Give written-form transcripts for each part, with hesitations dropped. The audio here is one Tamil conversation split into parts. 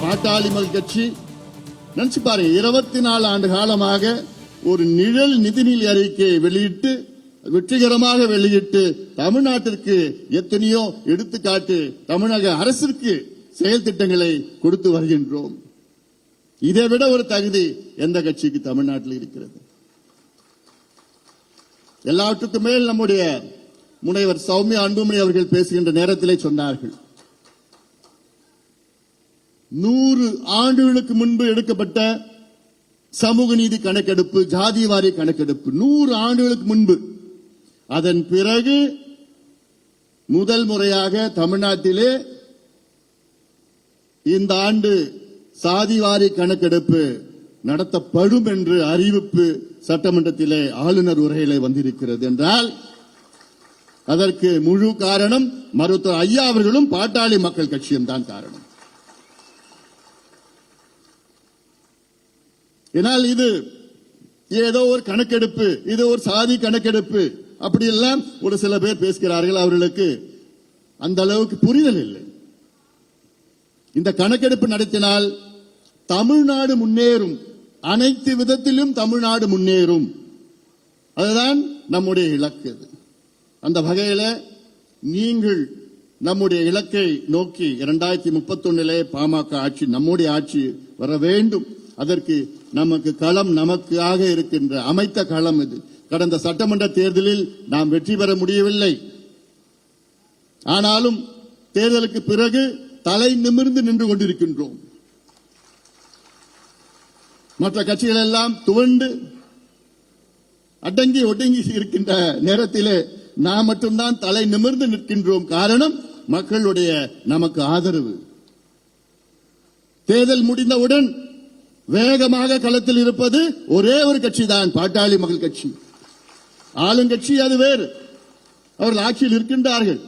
பாட்டாளி மக்கள் கட்சி நினைச்சு பாருங்க, 24 ஆண்டு காலமாக ஒரு நிழல் நிதிநிலை அறிக்கையை வெளியிட்டு வெற்றிகரமாக வெளியிட்டு தமிழ்நாட்டிற்கு எத்தனையோ எடுத்துக்காட்டு தமிழக அரசிற்கு செயல் திட்டங்களை கொடுத்து வருகின்றோம். இதை விட ஒரு தகுதி எந்த கட்சிக்கு தமிழ்நாட்டில் இருக்கிறது? எல்லாவற்றுக்கும் மேல் நம்முடைய முனைவர் சௌமியா அன்புமணி அவர்கள் பேசுகின்ற நேரத்திலே சொன்னார்கள், 100 ஆண்டுகளுக்கு முன்பு எடுக்கப்பட்ட சமூக நீதி கணக்கெடுப்பு, ஜாதி வாரி கணக்கெடுப்பு 100 ஆண்டுகளுக்கு முன்பு. அதன் பிறகு முதல் முறையாக தமிழ்நாட்டிலே இந்த ஆண்டு சாதிவாரி கணக்கெடுப்பு நடத்தப்படும் என்று அறிவிப்பு சட்டமன்றத்திலே ஆளுநர் உரையிலே வந்திருக்கிறது என்றால் அதற்கு முழு காரணம் மருத்துவர் ஐயா அவர்களும் பாட்டாளி மக்கள் கட்சியும் தான் காரணம். ஏனால் இது ஏதோ ஒரு கணக்கெடுப்பு, இது ஒரு சாதி கணக்கெடுப்பு அப்படியெல்லாம் ஒரு சில பேர் பேசுகிறார்கள். அவர்களுக்கு அந்த அளவுக்கு புரிதல் இல்லை. இந்த கணக்கெடுப்பு நடத்தினால் தமிழ்நாடு முன்னேறும், அனைத்து விதத்திலும் தமிழ்நாடு முன்னேறும். அதுதான் நம்முடைய இலக்கு. அந்த வகையில நீங்கள் நம்முடைய இலக்கை நோக்கி 2031 பாமக ஆட்சி, நம்முடைய ஆட்சி வர வேண்டும். அதற்கு நமக்கு களம், நமக்காக இருக்கின்ற அமைத்த களம் இது. கடந்த சட்டமன்ற தேர்தலில் நாம் வெற்றி பெற முடியவில்லை. ஆனாலும் தேர்தலுக்கு பிறகு தலை நிமிர்ந்து நின்று கொண்டிருக்கின்றோம். மற்ற கட்சிகள் எல்லாம் துவண்டு அடங்கி ஒடுங்கி இருக்கின்ற நேரத்திலே நாம் மட்டும்தான் தலை நிமிர்ந்து நிற்கின்றோம். காரணம், மக்களுடைய நமக்கு ஆதரவு. தேர்தல் முடிந்தவுடன் வேகமாக களத்தில் இருப்பது ஒரே ஒரு கட்சி தான், பாட்டாளி மக்கள் கட்சி. ஆளுங்கட்சி அது வேறு, அவர்கள் ஆட்சியில் இருக்கின்றார்கள்.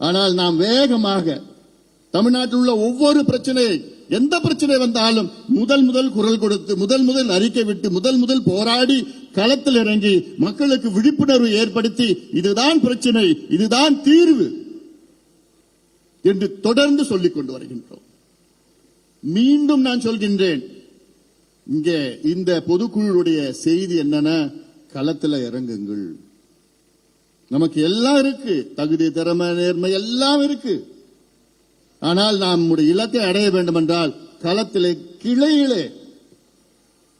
ஆனால் நாம் வேகமாக தமிழ்நாட்டில் உள்ள ஒவ்வொரு பிரச்சனை, எந்த பிரச்சனை வந்தாலும் முதல் குரல் கொடுத்து, முதல் அறிக்கை விட்டு, முதல் போராடி களத்தில் இறங்கி மக்களுக்கு விழிப்புணர்வு ஏற்படுத்தி இதுதான் பிரச்சனை, இதுதான் தீர்வு என்று தொடர்ந்து சொல்லிக் கொண்டு வருகின்றோம். மீண்டும் நான் சொல்கின்றேன், இங்கே இந்த பொதுக்குழுடைய செய்தி என்னன்னா, களத்தில் இறங்குங்கள். நமக்கு எல்லாம் இருக்கு, தகுதி, திறமை, நேர்மை எல்லாம் இருக்கு. ஆனால் நம்முடைய இலக்கை அடைய வேண்டும் என்றால் களத்திலே, கிளையிலே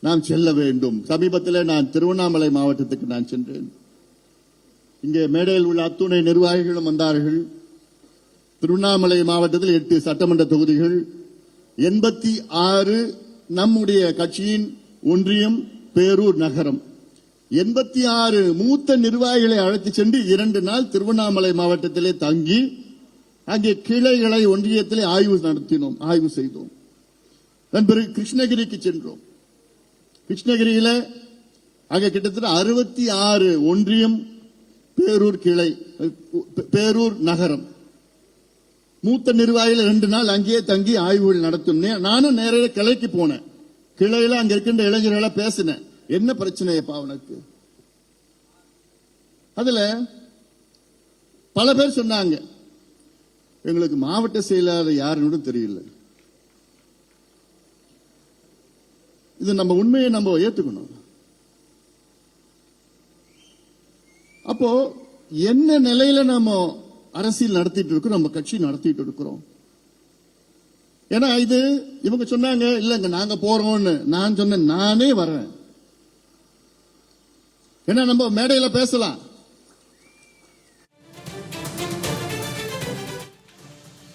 நாம் செல்ல வேண்டும். சமீபத்தில் நான் திருவண்ணாமலை மாவட்டத்துக்கு நான் சென்றேன். இங்கே மேடையில் உள்ள அத்துணை நிர்வாகிகளும் வந்தார்கள். திருவண்ணாமலை மாவட்டத்தில் 8 சட்டமன்ற தொகுதிகள், 86 நம்முடைய கட்சியின் ஒன்றியம், பேரூர் நகரம். 86 மூத்த நிர்வாகிகளை அழைத்து சென்று 2 நாள் திருவண்ணாமலை மாவட்டத்திலே தங்கி அங்கே கிளைகளை ஒன்றியத்திலே ஆய்வு செய்தோம். அதன் பிறகு கிருஷ்ணகிரிக்கு சென்றோம். கிருஷ்ணகிரியில அங்கே கிட்டத்தட்ட 66 ஒன்றியம், பேரூர் கிளை, பேரூர் நகரம் மூத்த நிர்வாகிகள் 2 நாள் அங்கேயே தங்கி ஆய்வுகள் நடத்தினேன். நானும் நேரடியாக கிளைக்கு போனேன். கிளையில அங்க இருக்கின்ற இளைஞர்களை பேசினேன், என்ன பிரச்சனைப்பா உனக்கு? அதுல பல பேர் சொன்னாங்க, எங்களுக்கு மாவட்ட செயலாளர் யாருன்னு தெரியல. இது நம்ம உண்மையை நம்ம ஏத்துக்கணும். அப்போ என்ன நிலையில நம்ம அரசியல் நடத்திட்டு இருக்கோம், நம்ம கட்சி நடத்திட்டு இருக்கிறோம்? ஏன்னா இது இவங்க சொன்னாங்க, இல்லங்க நாங்க போறோம்னு. நான் சொன்னேன், நானே வரேன். ஏன்னா நம்ம மேடையில பேசலாம்,